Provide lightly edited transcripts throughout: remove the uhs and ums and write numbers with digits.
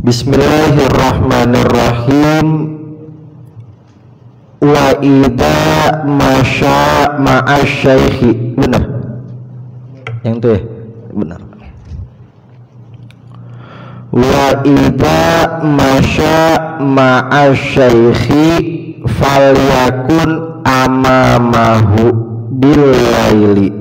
Bismillahirrahmanirrahim. Wa idza masya ma'asyaikhi. Benar. Yang itu ya? Benar. Wa idza masya ma'asyaikhi falyakun amamahu bil laili.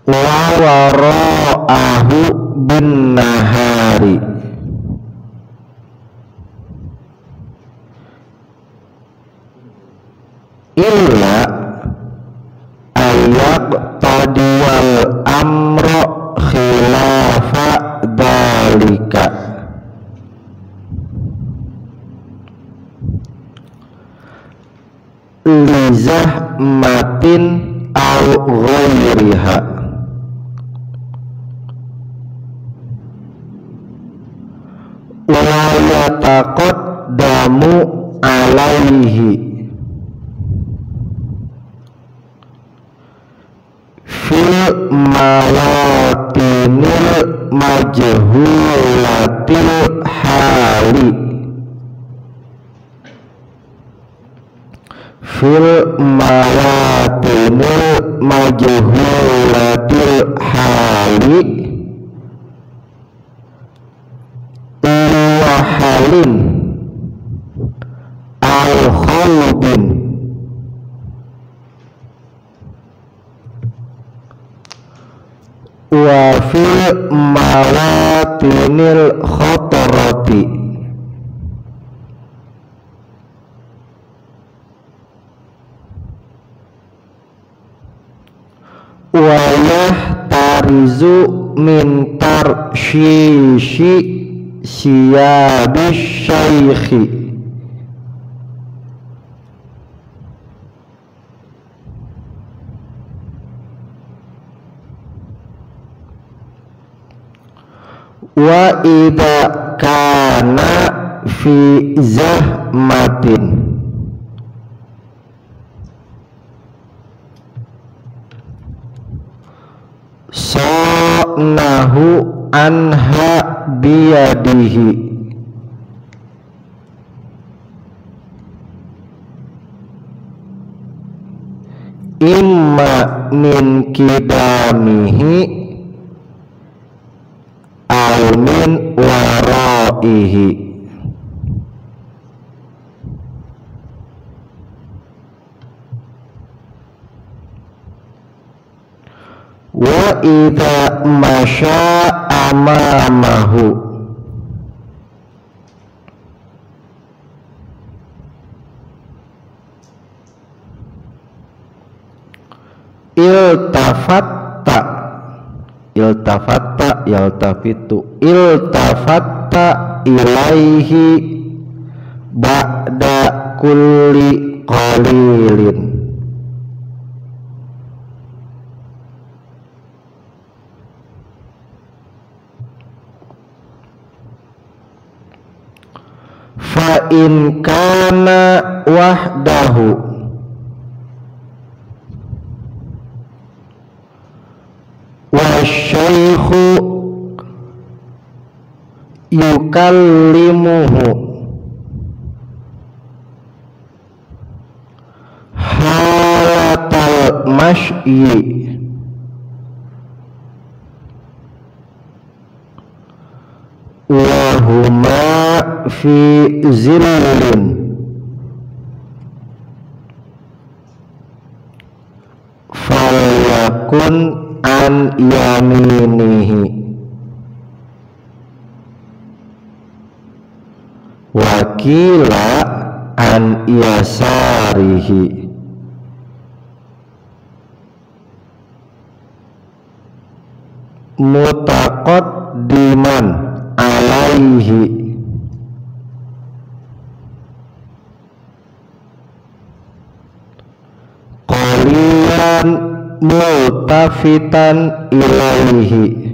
Wa wara'ahu bin nahari. Illa ayak tadiwal amro khilafa dalika. Lizah matin au ghairiha. Wa yataqaddamu alaihi fil mawatinil majhulatil hali. Fil mawatinil majhulatil hali wa halin al khalbin wa fil mawatinil khatarati. Wa yahtarizu min tarshishi siyabis syaikhi. Wa idza kana fi zahmatin sa'nahu anha biyadihi. Imma min kidamihi au min waraihi. Wa idza masya amamahu iltafatta yaltafitu iltafatta ilaihi ba'da kulli qalilin. Fa in kana wahdahu wasyaikhu yukallimuhu halatal masyi wa huma fi zillin falyakun an yaminihi wakila an yasarihi. Mutaqaddiman alaihi qalilan multafitan ilaihi.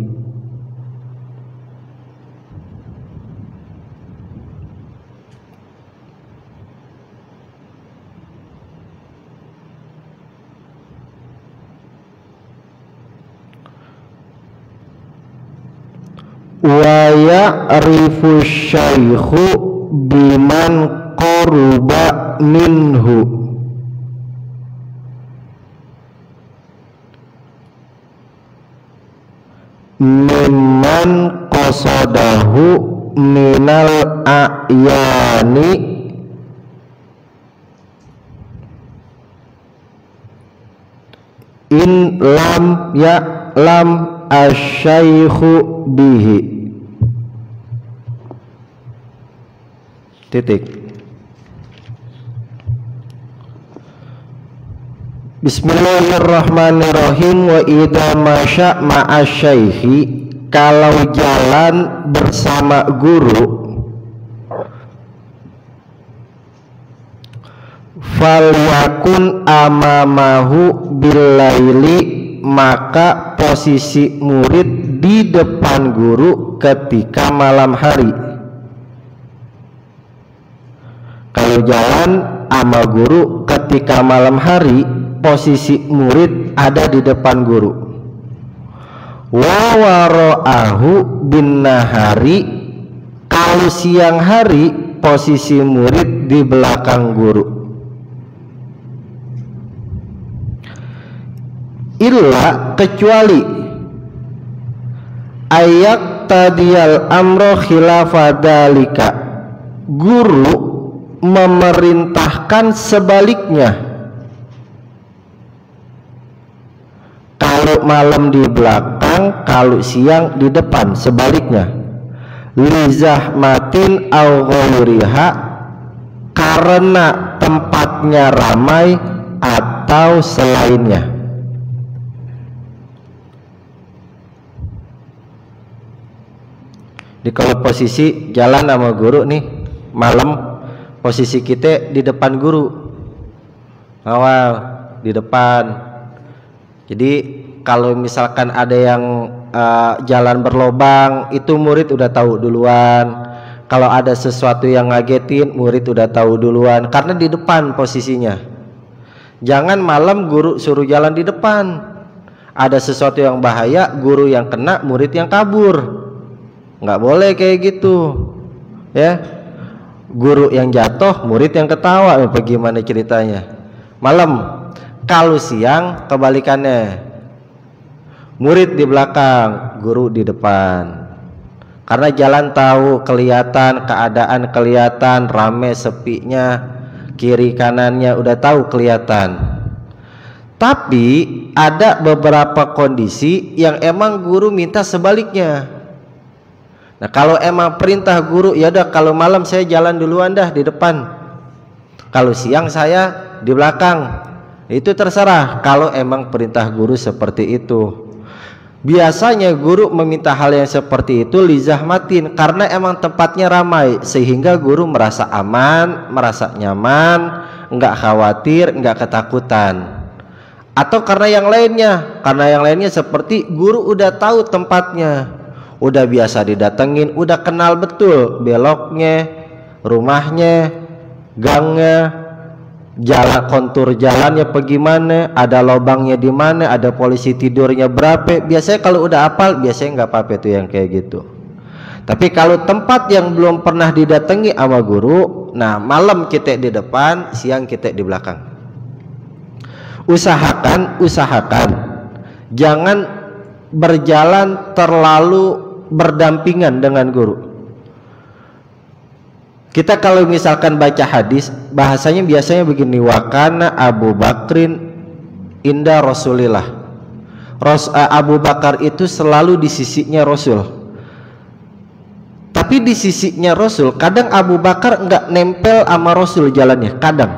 wa ya'rifu syaikhu biman qaruba minhu mimman qasadahu minal a'yani in lam ya'lam asyaikhu bihi. Titik. Bismillahirrahmanirrahim. Wa idza masya ma'asyaikhi, kalau jalan bersama guru, falyakun amamahu billaili, maka posisi murid di depan guru ketika malam hari. Kalau jalan sama guru ketika malam hari, posisi murid ada di depan guru. Wa wara'ahu bin nahari, kalau siang hari posisi murid di belakang guru. Illa, kecuali ayak tadiyal amro khilafadalika, guru memerintahkan sebaliknya. Kalau malam di belakang, kalau siang di depan, sebaliknya. Lizahmatin au ghairiha, karena tempatnya ramai atau selainnya. Di kalau posisi jalan sama guru nih malam, posisi kita di depan guru, awal di depan. Jadi kalau misalkan ada yang jalan berlobang, itu murid udah tahu duluan. Kalau ada sesuatu yang ngagetin, murid udah tahu duluan, karena di depan posisinya. Jangan malam guru suruh jalan di depan, ada sesuatu yang bahaya, guru yang kena, murid yang kabur. Nggak boleh kayak gitu, ya. Guru yang jatuh, murid yang ketawa, bagaimana ceritanya? Malam. Kalau siang kebalikannya, murid di belakang, guru di depan. Karena jalan tahu, kelihatan, keadaan kelihatan, rame sepinya, kiri kanannya udah tahu kelihatan. Tapi ada beberapa kondisi yang emang guru minta sebaliknya. Nah, kalau emang perintah guru, ya udah kalau malam saya jalan duluan dah di depan, kalau siang saya di belakang. Itu terserah kalau emang perintah guru seperti itu. Biasanya guru meminta hal yang seperti itu lizahmatin, karena emang tempatnya ramai sehingga guru merasa aman, merasa nyaman, enggak khawatir, enggak ketakutan. Atau karena yang lainnya seperti guru udah tahu tempatnya, udah biasa didatengin, udah kenal betul beloknya, rumahnya, gangnya, jalan, kontur jalannya bagaimana, ada lubangnya di mana, ada polisi tidurnya berapa. Biasanya kalau udah hafal, biasanya nggak apa-apa itu yang kayak gitu. Tapi kalau tempat yang belum pernah didatangi sama guru, nah malam kita di depan, siang kita di belakang. Usahakan jangan berjalan terlalu berdampingan dengan guru. Kita kalau misalkan baca hadis, bahasanya biasanya begini, wakana Abu Bakrin inda Rasulillah. Abu Bakar itu selalu di sisinya Rasul. Tapi di sisinya Rasul, kadang Abu Bakar enggak nempel sama Rasul jalannya, kadang.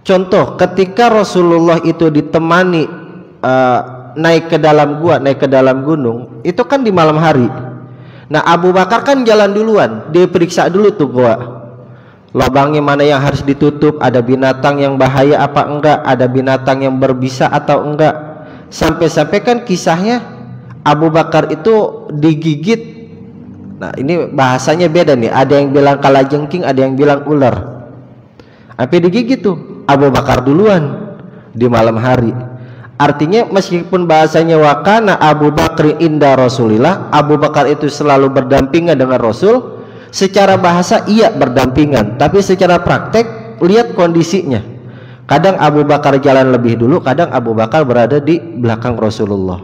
Contoh, ketika Rasulullah itu ditemani naik ke dalam gua, naik ke dalam gunung, itu kan di malam hari. Nah, Abu Bakar kan jalan duluan, dia periksa dulu tuh gua, lubangnya mana yang harus ditutup, ada binatang yang bahaya apa enggak, ada binatang yang berbisa atau enggak. Sampai-sampai kan kisahnya Abu Bakar itu digigit. Nah, ini bahasanya beda nih, ada yang bilang kalajengking, ada yang bilang ular. Sampai digigit tuh Abu Bakar duluan di malam hari. Artinya meskipun bahasanya wakana Abu Bakr inda Rasulillah, Abu Bakar itu selalu berdampingan dengan Rasul, secara bahasa iya berdampingan, tapi secara praktek lihat kondisinya. Kadang Abu Bakar jalan lebih dulu, kadang Abu Bakar berada di belakang Rasulullah.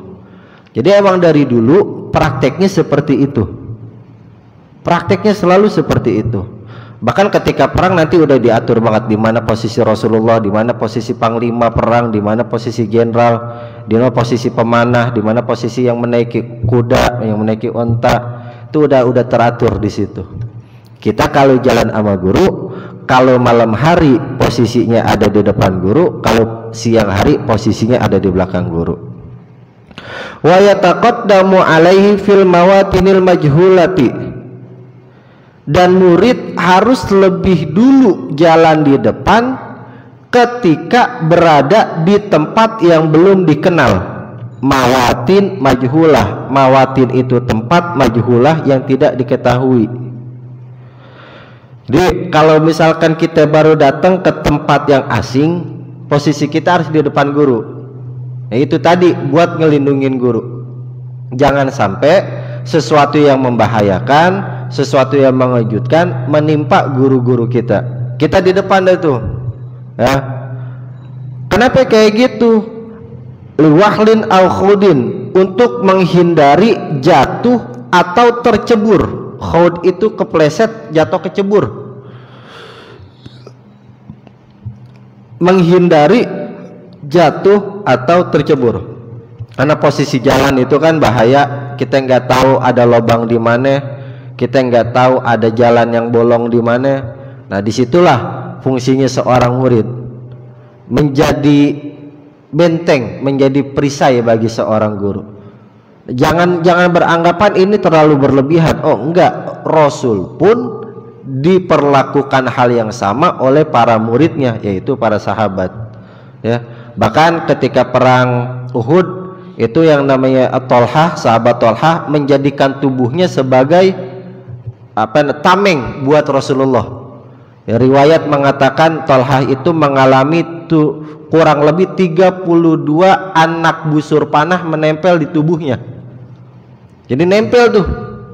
Jadi emang dari dulu prakteknya seperti itu. Prakteknya selalu seperti itu. Bahkan ketika perang nanti udah diatur banget di mana posisi Rasulullah, di mana posisi panglima perang, di mana posisi jenderal, di mana posisi pemanah, di mana posisi yang menaiki kuda, yang menaiki onta. Itu udah teratur di situ. Kita kalau jalan sama guru, kalau malam hari posisinya ada di depan guru, kalau siang hari posisinya ada di belakang guru. Wa yataqaddamu alaihi fil mawatinil majhulati, dan murid harus lebih dulu jalan di depan ketika berada di tempat yang belum dikenal. Mawatin majhulah, mawatin itu tempat, majhulah yang tidak diketahui. Jadi kalau misalkan kita baru datang ke tempat yang asing, posisi kita harus di depan guru. Nah itu tadi buat ngelindungin guru. Jangan sampai sesuatu yang membahayakan, sesuatu yang mengejutkan menimpa guru-guru kita. Kita di depan itu, ya. Kenapa kayak gitu? Liwahlin al khudin, untuk menghindari jatuh atau tercebur. Khud itu kepleset, jatuh kecebur. Menghindari jatuh atau tercebur. Karena posisi jalan itu kan bahaya. Kita nggak tahu ada lubang di mana, kita nggak tahu ada jalan yang bolong di mana. Nah disitulah fungsinya seorang murid, menjadi benteng, menjadi perisai bagi seorang guru. Jangan beranggapan ini terlalu berlebihan. Oh enggak, Rasul pun diperlakukan hal yang sama oleh para muridnya, yaitu para sahabat, ya. Bahkan ketika perang Uhud itu yang namanya Tolhah, sahabat Tolhah menjadikan tubuhnya sebagai tameng buat Rasulullah. Ya, riwayat mengatakan Tolhah itu mengalami kurang lebih 32 anak busur panah menempel di tubuhnya. Jadi nempel tuh,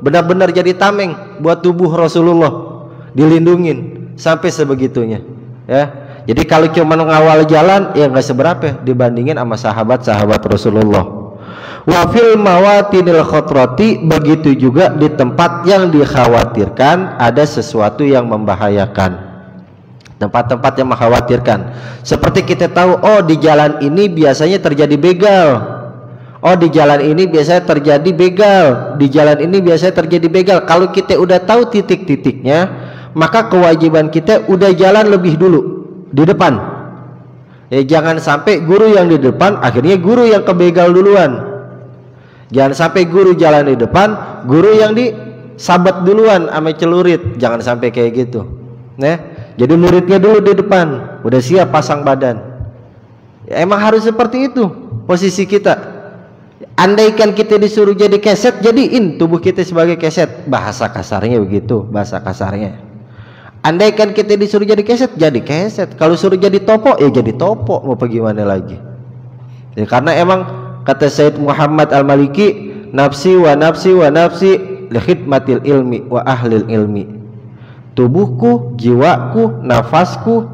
benar-benar jadi tameng buat tubuh Rasulullah, dilindungin sampai sebegitunya, ya. Jadi kalau cuma ngawal jalan ya nggak seberapa dibandingin sama sahabat-sahabat Rasulullah. Wa fil mawatinil khatrati, begitu juga di tempat yang dikhawatirkan ada sesuatu yang membahayakan. Tempat-tempat yang mengkhawatirkan. Seperti kita tahu, oh di jalan ini biasanya terjadi begal. Oh di jalan ini biasanya terjadi begal. Di jalan ini biasanya terjadi begal. Kalau kita udah tahu titik-titiknya, maka kewajiban kita udah jalan lebih dulu di depan. Ya jangan sampai guru yang di depan akhirnya guru yang kebegal duluan. Jangan sampai guru jalan di depan, guru yang disabat duluan sama celurit. Jangan sampai kayak gitu. Nah, jadi muridnya dulu di depan, udah siap pasang badan. Ya, emang harus seperti itu posisi kita. Andaikan kita disuruh jadi keset, jadiin tubuh kita sebagai keset. Bahasa kasarnya begitu, bahasa kasarnya. Andaikan kita disuruh jadi keset, jadi keset. Kalau suruh jadi topo, ya jadi topo. Mau bagaimana lagi? Ya, karena emang kata Sayyid Muhammad Al-Maliki, nafsi wa nafsi wa nafsi li khidmatil ilmi wa ahlil ilmi. Tubuhku, jiwaku, nafasku,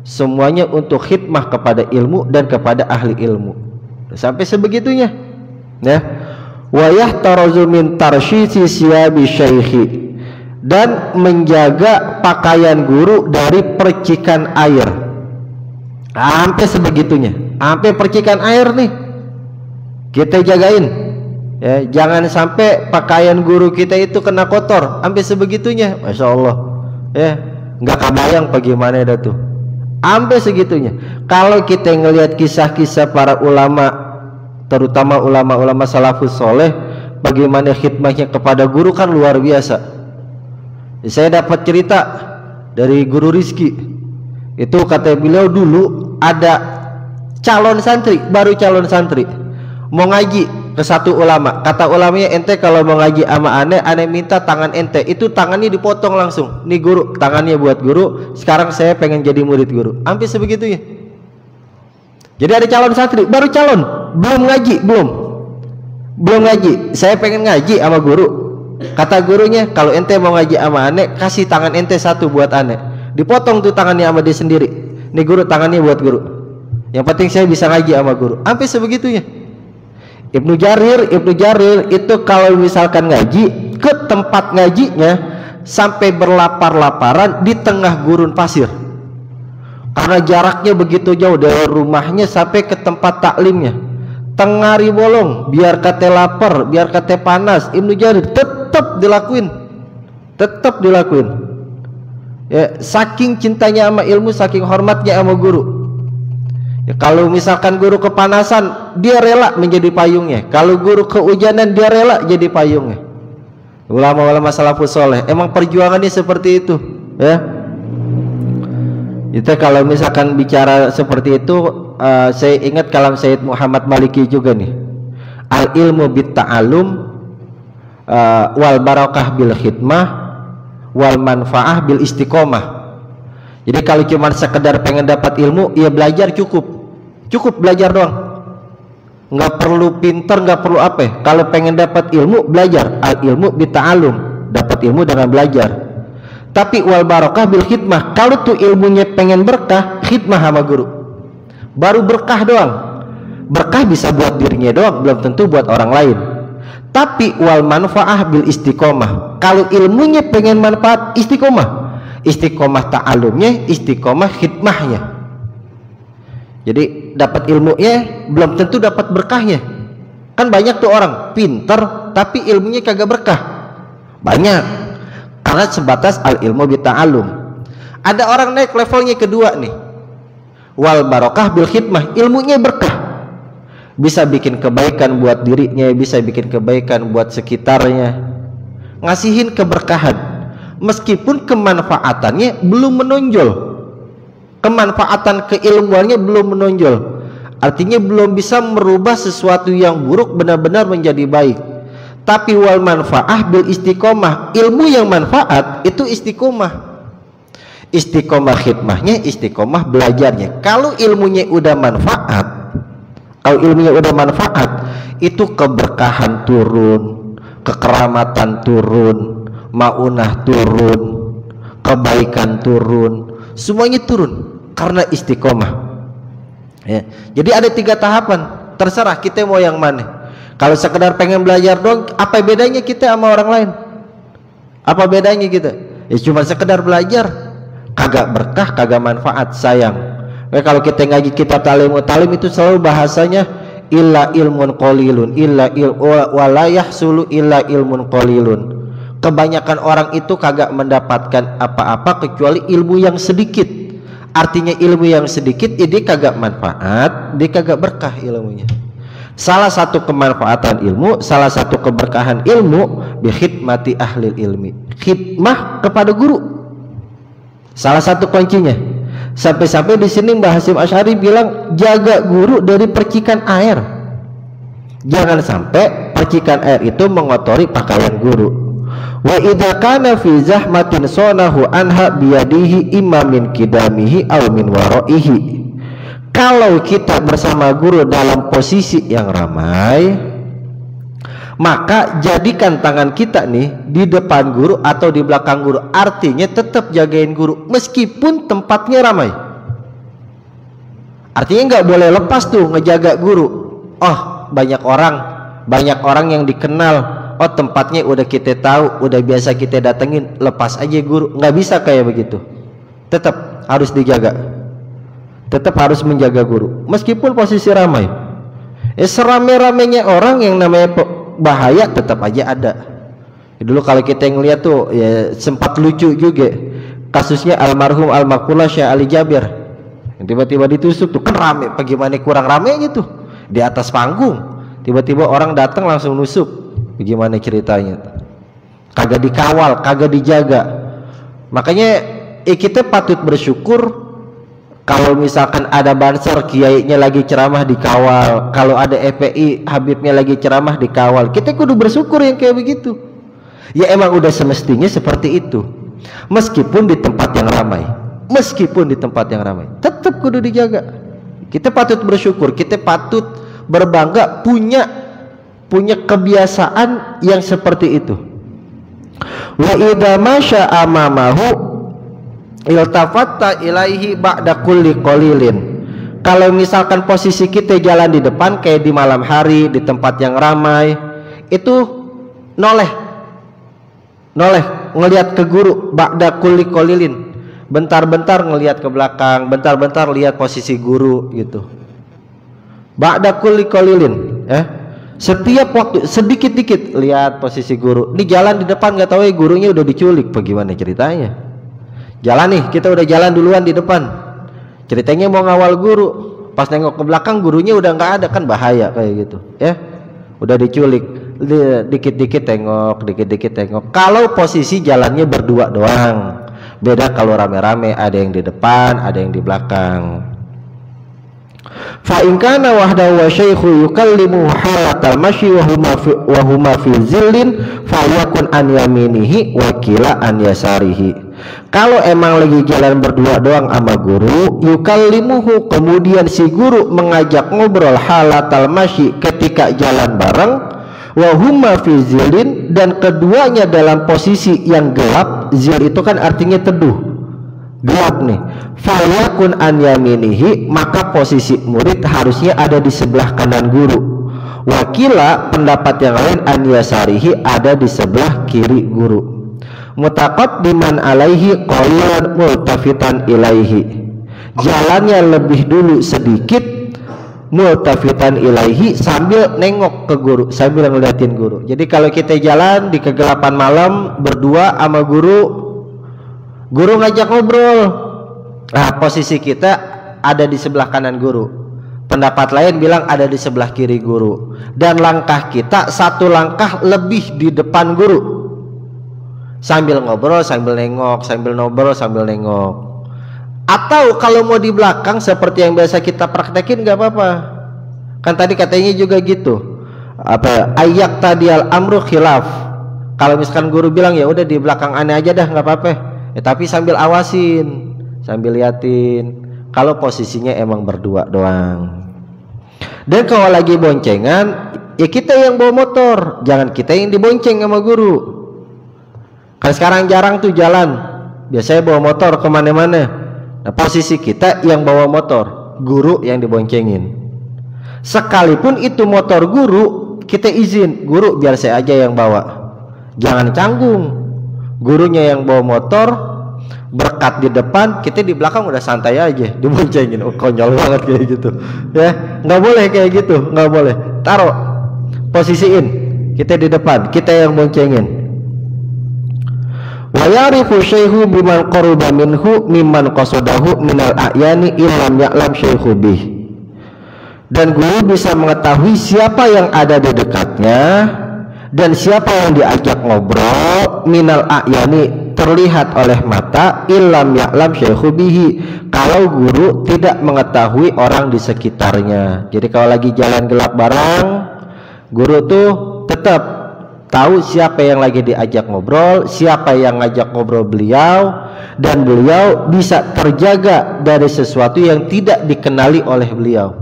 semuanya untuk khidmah kepada ilmu dan kepada ahli ilmu. Sampai sebegitunya. Ya. Wa yahtarazu min tarsyisi siyabi syaikhi, dan menjaga pakaian guru dari percikan air. Sampai sebegitunya. Sampai percikan air nih kita jagain, ya, jangan sampai pakaian guru kita itu kena kotor sampai sebegitunya. Masya Allah, ya, nggak kebayang bagaimana dah tuh sampai segitunya. Kalau kita ngelihat kisah-kisah para ulama, terutama ulama-ulama salafus soleh, bagaimana khidmahnya kepada guru kan luar biasa. Saya dapat cerita dari Guru Rizki, itu kata beliau dulu ada calon santri, baru calon santri mau ngaji ke satu ulama. Kata ulamanya, ente kalau mau ngaji sama aneh minta tangan ente, itu tangannya dipotong langsung. Nih guru, tangannya buat guru, sekarang saya pengen jadi murid guru. Hampir sebegitunya. Jadi ada calon santri baru calon, belum ngaji, belum ngaji, saya pengen ngaji sama guru. Kata gurunya, kalau ente mau ngaji sama ane, kasih tangan ente satu buat ane. Dipotong tuh tangannya sama dia sendiri. Nih guru, tangannya buat guru. Yang penting saya bisa ngaji sama guru. Sampai sebegitunya. Ibnu Jarir itu kalau misalkan ngaji ke tempat ngajinya sampai berlapar-laparan di tengah gurun pasir. Karena jaraknya begitu jauh dari rumahnya sampai ke tempat taklimnya. Tengari bolong, biar kate lapar, biar kate panas, Ibnu Jarir tetap dilakuin. Ya, saking cintanya sama ilmu, saking hormatnya sama guru. Ya, kalau misalkan guru kepanasan, dia rela menjadi payungnya. Kalau guru kehujanan, dia rela jadi payungnya. Ulama-ulama salafus soleh emang perjuangannya seperti itu, ya. Itu kalau misalkan bicara seperti itu, saya ingat kalam Sayyid Muhammad Maliki juga nih. Al ilmu bit ta'alum wal barakah bil khidmah wal manfaah bil istiqomah. Jadi kalau cuma sekedar pengen dapat ilmu, ya belajar cukup belajar doang, nggak perlu pinter, nggak perlu apa ya. Kalau pengen dapat ilmu, belajar. Al ilmu bit ta'alum, dapat ilmu dengan belajar. Tapi wal barakah bil khidmah, kalau tuh ilmunya pengen berkah, khidmah sama guru. Baru berkah doang. Berkah bisa buat dirinya doang, belum tentu buat orang lain. Tapi wal manfaah bil istiqomah, kalau ilmunya pengen manfaat, istiqomah ta'alumnya, istiqomah khidmahnya. Jadi dapat ilmunya belum tentu dapat berkahnya. Kan banyak tuh orang pinter tapi ilmunya kagak berkah, banyak. Karena sebatas al ilmu bita'alum. Ada orang naik levelnya kedua nih, wal barokah bil khidmah, ilmunya berkah, bisa bikin kebaikan buat dirinya, bisa bikin kebaikan buat sekitarnya, ngasihin keberkahan. Meskipun kemanfaatannya belum menonjol, kemanfaatan keilmuannya belum menonjol, artinya belum bisa merubah sesuatu yang buruk benar-benar menjadi baik. Tapi wal manfaah bil istiqomah, ilmu yang manfaat itu istiqomah. Istiqomah khidmahnya, istiqomah belajarnya. Kalau ilmunya udah manfaat, itu keberkahan turun, kekeramatan turun, maunah turun, kebaikan turun, semuanya turun karena istiqomah. Ya. Jadi ada 3 tahapan, terserah kita mau yang mana. Kalau sekedar pengen belajar doang, apa bedanya kita sama orang lain? Apa bedanya kita? Ya cuma sekedar belajar, kagak berkah, kagak manfaat, sayang. Kalau kita ngaji kitab talim itu selalu bahasanya illa ilmun qalilun, wala yahsulu illa ilmun qalilun. Kebanyakan orang itu kagak mendapatkan apa-apa kecuali ilmu yang sedikit. Artinya ilmu yang sedikit ini kagak manfaat, dia kagak berkah ilmunya. Salah satu kemanfaatan ilmu, salah satu keberkahan ilmu bi khidmati ahli ilmi, khidmah kepada guru. Salah satu kuncinya. Sampai-sampai di sini Mbah Hasyim Asy'ari bilang jaga guru dari percikan air. Jangan sampai percikan air itu mengotori pakaian guru. Wa idza kana fi zahmatin sonahu anha biyadihi imma min kidamihi aw min waraihi. Kalau kita bersama guru dalam posisi yang ramai, maka jadikan tangan kita nih di depan guru atau di belakang guru. Artinya tetap jagain guru meskipun tempatnya ramai. Artinya nggak boleh lepas tuh ngejaga guru. Oh banyak orang yang dikenal, oh tempatnya udah kita tahu, udah biasa kita datengin, lepas aja guru. Nggak bisa kayak begitu. Tetap harus dijaga. Tetap harus menjaga guru meskipun posisi ramai. Serame-ramenya orang yang namanya bahaya tetap aja ada. Dulu kalau kita ngeliat tuh ya sempat lucu juga kasusnya almarhum almarhumah Syekh Ali Jabir yang tiba-tiba ditusuk tuh, kan rame, bagaimana kurang ramenya tuh di atas panggung, tiba-tiba orang datang langsung nusuk. Bagaimana ceritanya? Kagak dikawal, kagak dijaga. Makanya kita patut bersyukur kalau misalkan ada banser kiainya lagi ceramah dikawal, kalau ada FPI Habibnya lagi ceramah dikawal. Kita kudu bersyukur yang kayak begitu. Ya emang udah semestinya seperti itu. Meskipun di tempat yang ramai, tetap kudu dijaga. Kita patut bersyukur, kita patut berbangga punya kebiasaan yang seperti itu. Wa idza masya amamahu iltafatta ilaihi ba'da kulli qalilin. Kalau misalkan posisi kita jalan di depan kayak di malam hari di tempat yang ramai, itu noleh ngelihat ke guru ba'da kulli qalilin. Bentar-bentar ngelihat ke belakang, bentar-bentar lihat posisi guru gitu. Ba'da kulli qalilin, setiap waktu sedikit-dikit lihat posisi guru. Ini jalan di depan nggak tahu gurunya udah diculik, bagaimana ceritanya? Jalan nih, kita udah jalan duluan di depan. Ceritanya mau ngawal guru, pas nengok ke belakang gurunya udah nggak ada, kan bahaya kayak gitu, ya. Udah diculik, dikit-dikit tengok. Kalau posisi jalannya berdua doang, beda kalau rame-rame, ada yang di depan, ada yang di belakang. Fa in kana wahdahu wa syaikhu yukallimu halatal masyi wa huma fi zillin falyakun an yaminihi wa kila an yasarihi. Kalau emang lagi jalan berdua doang sama guru, yukallimuhu, kemudian si guru mengajak ngobrol halatal masyi ketika jalan bareng, wa huma fi zillin, dan keduanya dalam posisi yang gelap. Zil itu kan artinya teduh, gelap nih. Falyakun an yaminihi, maka posisi murid harusnya ada di sebelah kanan guru. Wakila, pendapat yang lain, an yasarihi, ada di sebelah kiri guru. Mutaqaddiman alaihi qalilan multafitan ilaihi, jalannya lebih dulu sedikit, multafitan ilaihi, sambil nengok ke guru, sambil ngeliatin guru. Jadi kalau kita jalan di kegelapan malam berdua sama guru ngajak ngobrol, nah posisi kita ada di sebelah kanan guru. Pendapat lain bilang ada di sebelah kiri guru, dan langkah kita satu langkah lebih di depan guru, sambil ngobrol sambil nengok, sambil ngobrol sambil nengok. Atau kalau mau di belakang seperti yang biasa kita praktekin nggak apa-apa, kan tadi katanya juga gitu, ayak tadial amru khilaf. Kalau misalkan guru bilang ya udah di belakang aneh aja dah, nggak apa-apa, tapi sambil awasin, sambil liatin kalau posisinya emang berdua doang. Dan kalau lagi boncengan, ya kita yang bawa motor, jangan kita yang dibonceng sama guru. Kan sekarang jarang tuh jalan, biasanya bawa motor kemana-mana. Nah posisi kita yang bawa motor, guru yang diboncengin. Sekalipun itu motor guru, kita izin, guru biar saya aja yang bawa, jangan canggung. Gurunya yang bawa motor, berkat di depan, kita di belakang udah santai aja diboncengin. Oh konyol banget kayak gitu, ya. Nggak boleh kayak gitu, nggak boleh. Taruh, posisiin, kita di depan, kita yang boncengin. Wa ya'rifu syaihu biman qaruba minhu mimman qasadahu minal a'yani illam ya'lam syaihu bih. Dan guru bisa mengetahui siapa yang ada di dekatnya dan siapa yang diajak ngobrol minal a'yani, terlihat oleh mata, illam ya'lam syaihu bihi, kalau guru tidak mengetahui orang di sekitarnya. Jadi kalau lagi jalan gelap bareng, guru tuh tetap tahu siapa yang lagi diajak ngobrol, siapa yang ngajak ngobrol beliau, dan beliau bisa terjaga dari sesuatu yang tidak dikenali oleh beliau,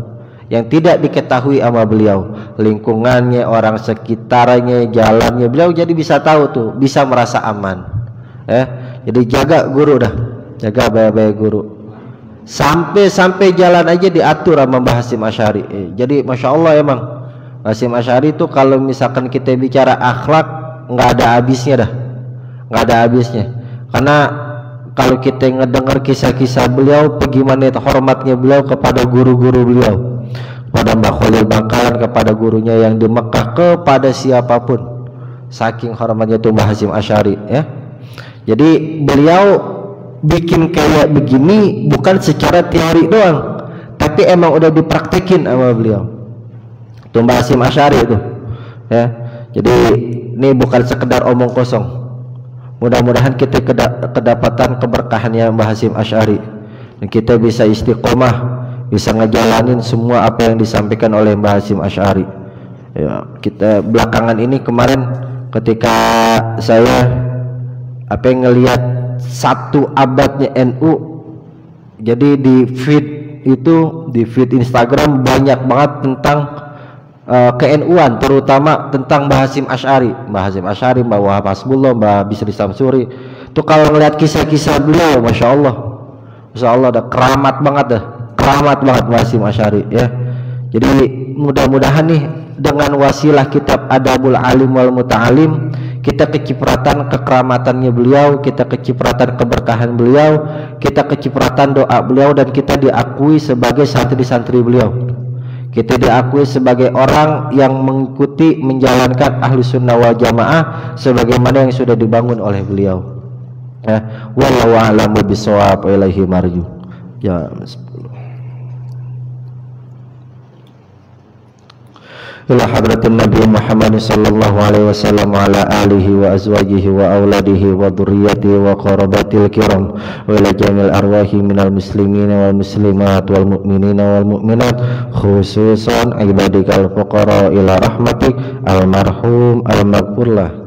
yang tidak diketahui sama beliau, lingkungannya, orang sekitarnya, jalannya, beliau jadi bisa tahu tuh, bisa merasa aman. Jadi jaga guru dah, jaga baik-baik guru. Sampai jalan aja diatur sama Mbah Hasyim Asy'ari. Jadi masya Allah emang Hasyim Asy'ari itu kalau misalkan kita bicara akhlak nggak ada habisnya dah, nggak ada habisnya. Karena kalau kita ngedengar kisah-kisah beliau, bagaimana hormatnya beliau kepada guru-guru beliau, kepada Mbah Khalil Bangkalan, kepada gurunya yang di Mekah, kepada siapapun, saking hormatnya tuh Mbah Hasyim Asy'ari, ya. Jadi beliau bikin kayak begini bukan secara teori doang, tapi emang udah dipraktekin sama beliau. Mbah Hasyim Asy'ari itu, ya. Jadi ini bukan sekedar omong kosong. Mudah-mudahan kita kedapatan keberkahannya Mbah Hasyim Asy'ari, dan kita bisa istiqomah, bisa ngejalanin semua apa yang disampaikan oleh Mbah Hasyim Asy'ari. Ya, kita belakangan ini kemarin ketika saya ngelihat 1 abadnya NU, jadi di feed itu di feed Instagram banyak banget tentang ke-NU-an, terutama tentang Mbah Hasyim Asy'ari, Mbah Wahab Hasbullah, Mbah Bisri Samsuri. Itu kalau ngeliat kisah-kisah beliau, masya Allah ada keramat banget Mbah Hasyim Asy'ari ya. Jadi mudah-mudahan nih dengan wasilah kitab Adabul Alim wal Muta'alim kita kecipratan kekeramatannya beliau, kita kecipratan keberkahan beliau, kita kecipratan doa beliau, dan kita diakui sebagai santri-santri beliau. Kita diakui sebagai orang yang mengikuti menjalankan Ahlus Sunnah wal Jamaah sebagaimana yang sudah dibangun oleh beliau. Ya, wallahu a'lamu bishawab, ilaihi marju. Ya, ila hadratin Nabi Muhammad sallallahu alaihi wasallam wa ala alihi wa azwajihi wa auladihi wa dhurriyyatihi wa qarabatil kiram wa ila jamil arwahi minal muslimin wal muslimat wal mu'minina wal mu'minat khususan ibadikal fuqara ila rahmatik al marhum al maghfurlah